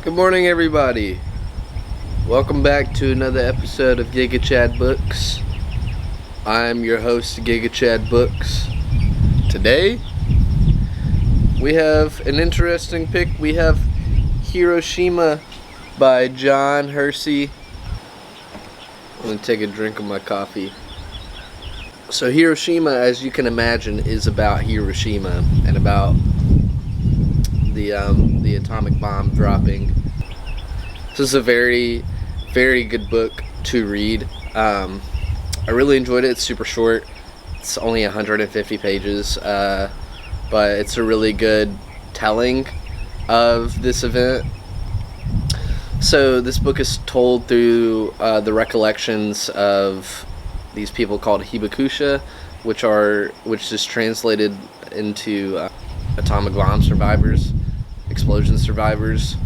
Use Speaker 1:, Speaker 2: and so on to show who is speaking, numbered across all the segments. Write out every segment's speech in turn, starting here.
Speaker 1: Good morning, everybody. Welcome back to another episode of Giga Chad Books. I'm your host, Giga Chad Books. Today, we have an interesting pick. We have Hiroshima by John Hersey. I'm going to take a drink of my coffee. So Hiroshima, as you can imagine, is about Hiroshima and about the atomic bomb dropping. This is a very, very good book to read. I really enjoyed it. It's super short. It's only 150 pages, but it's a really good telling of this event. So this book is told through the recollections of these people called hibakusha, which is translated into atomic bomb survivors, explosion survivors.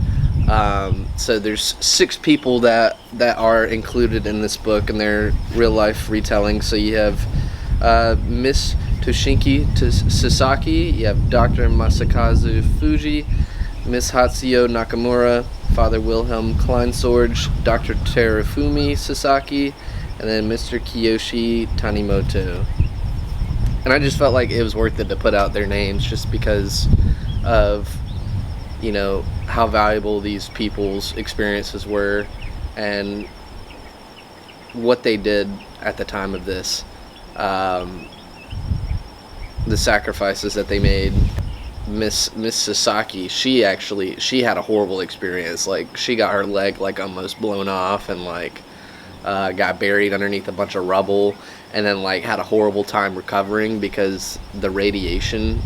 Speaker 1: So there's 6 people that are included in this book, and they're real life retelling. So you have Miss Toshinki Sasaki, you have Dr. Masakazu Fuji, Miss Hatsuyo Nakamura, Father Wilhelm Kleinsorge, Dr. Terafumi Sasaki, and then Mr. Kiyoshi Tanimoto. And I just felt like it was worth it to put out their names just because of, how valuable these people's experiences were and what they did at the time of this. The sacrifices that they made. Miss Sasaki, she had a horrible experience. Like, she got her leg almost blown off and got buried underneath a bunch of rubble, and then had a horrible time recovering because the radiation,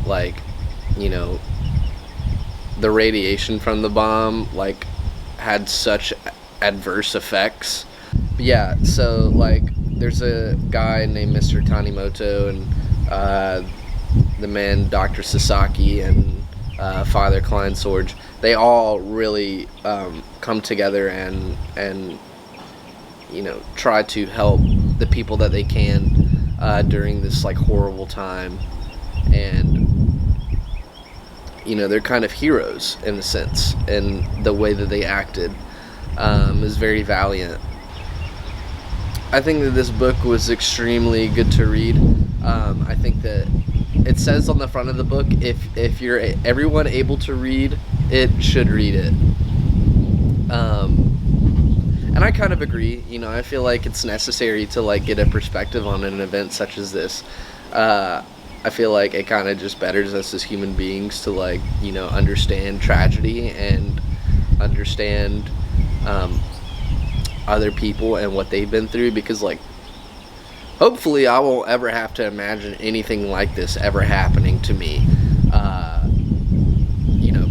Speaker 1: the radiation from the bomb had such adverse effects. But yeah, so there's a guy named Mr. Tanimoto and the man Dr. Sasaki and Father Kleinsorge. They all really come together and try to help the people that they can during this horrible time. And they're kind of heroes in a sense, and the way that they acted is very valiant. I think that this book was extremely good to read. I think that it says on the front of the book, if you're everyone able to read it, should read it. And I kind of agree. I feel like it's necessary to get a perspective on an event such as this. I feel like it kind of just betters us as human beings to understand tragedy and understand other people and what they've been through, because hopefully I won't ever have to imagine anything like this ever happening to me,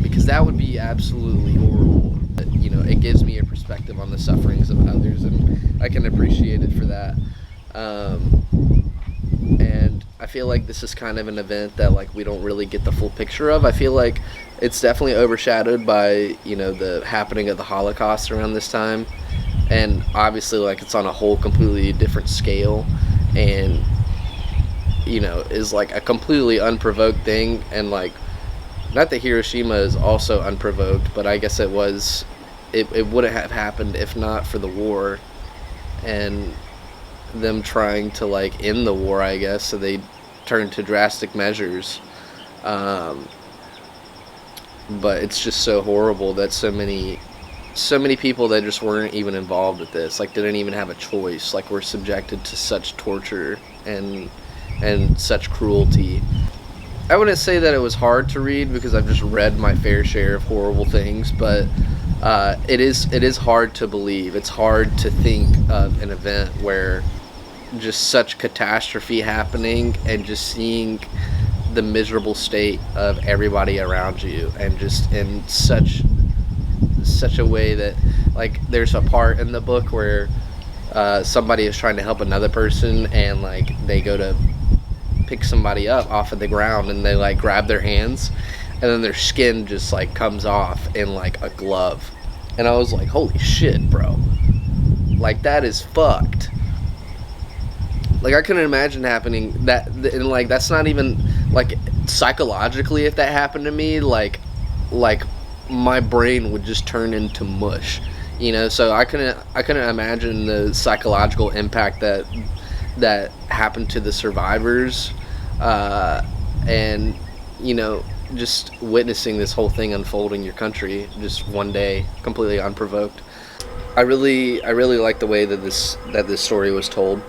Speaker 1: because that would be absolutely horrible. But, it gives me a perspective on the sufferings of others, and I can appreciate it for that. And I feel like this is kind of an event that we don't really get the full picture of. I feel like it's definitely overshadowed by the happening of the Holocaust around this time, and obviously it's on a whole completely different scale, and is a completely unprovoked thing. And not that Hiroshima is also unprovoked, but I guess it wouldn't have happened if not for the war and them trying to end the war, I guess. So they turned to drastic measures, but it's just so horrible that so many people that just weren't even involved with this didn't even have a choice, were subjected to such torture and such cruelty. I wouldn't say that it was hard to read, because I've just read my fair share of horrible things, but it is hard to believe. It's hard to think of an event where just such catastrophe happening and just seeing the miserable state of everybody around you, and just in such a way that there's a part in the book where somebody is trying to help another person, and they go to pick somebody up off of the ground, and they grab their hands, and then their skin just comes off in a glove. And I was like, holy shit, bro, that is fucked. I couldn't imagine happening that, and that's not even psychologically, if that happened to me, my brain would just turn into mush, you know. So I couldn't imagine the psychological impact that happened to the survivors, and you know, just witnessing this whole thing unfold in your country just one day, completely unprovoked. I really like the way that this story was told.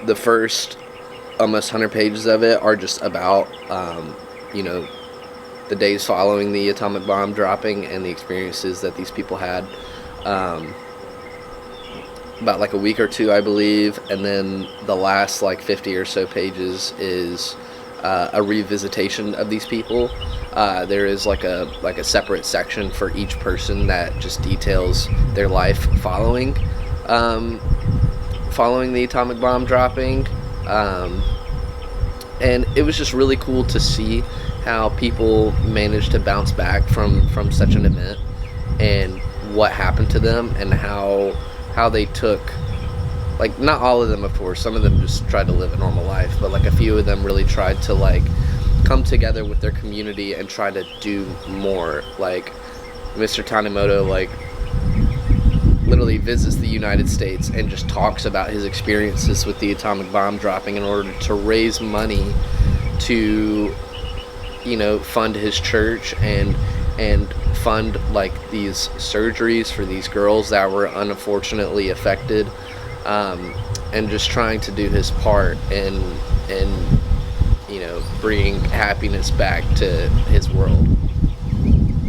Speaker 1: The first almost 100 pages of it are just about you know, the days following the atomic bomb dropping and the experiences that these people had. About like a week or two, I believe, and then the last like 50 or so pages is a revisitation of these people. There is like a separate section for each person that just details their life following the atomic bomb dropping, and it was just really cool to see how people managed to bounce back from such an event, and what happened to them, and how they took, like, not all of them, of course, some of them just tried to live a normal life, but like a few of them really tried to like come together with their community and try to do more. Like Mr. Tanimoto like literally visits the United States and just talks about his experiences with the atomic bomb dropping in order to raise money to, you know, fund his church and fund like these surgeries for these girls that were unfortunately affected, and just trying to do his part in you know, bringing happiness back to his world.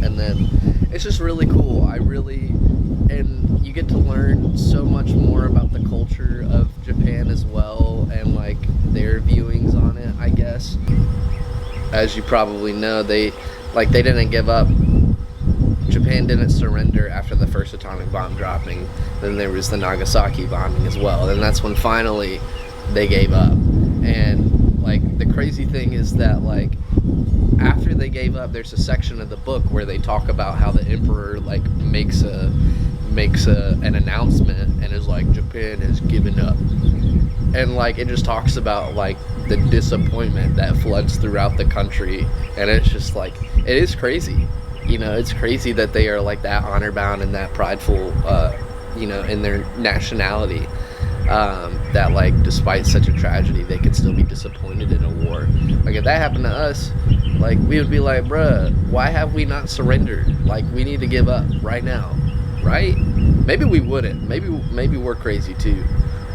Speaker 1: And then it's just really cool. And you get to learn so much more about the culture of Japan as well, and like their viewings on it, I guess. As you probably know, they didn't give up. Japan didn't surrender after the first atomic bomb dropping. Then there was the Nagasaki bombing as well, and that's when finally they gave up. And like the crazy thing is that like after they gave up, there's a section of the book where they talk about how the emperor like makes an announcement and is like, Japan has given up, and like it just talks about like the disappointment that floods throughout the country. And it's just like, it is crazy, you know. It's crazy that they are like that honor bound and that prideful, you know, in their nationality, that like despite such a tragedy they could still be disappointed in a war. Like if that happened to us, like we would be like, bruh, why have we not surrendered? Like we need to give up right now, right? Maybe we wouldn't, maybe we're crazy too.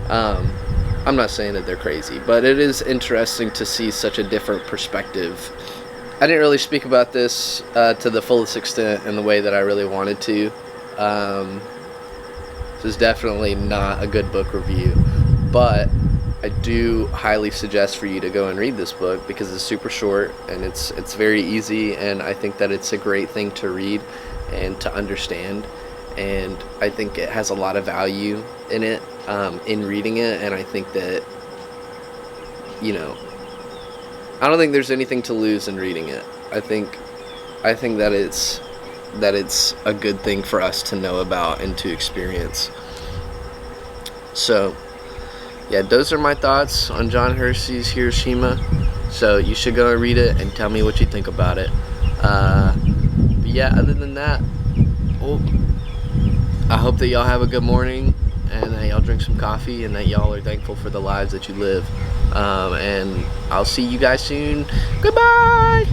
Speaker 1: I'm not saying that they're crazy, but it is interesting to see such a different perspective. I didn't really speak about this to the fullest extent in the way that I really wanted to. This is definitely not a good book review, but I do highly suggest for you to go and read this book because it's super short and it's very easy, and I think that it's a great thing to read and to understand, and I think it has a lot of value in it, in reading it. And I think that, you know, I don't think there's anything to lose in reading it. I think that it's a good thing for us to know about and to experience. So yeah, those are my thoughts on John Hersey's Hiroshima. So you should go and read it and tell me what you think about it. But yeah, other than that, well, I hope that y'all have a good morning, and that y'all drink some coffee, and that y'all are thankful for the lives that you live. And I'll see you guys soon. Goodbye!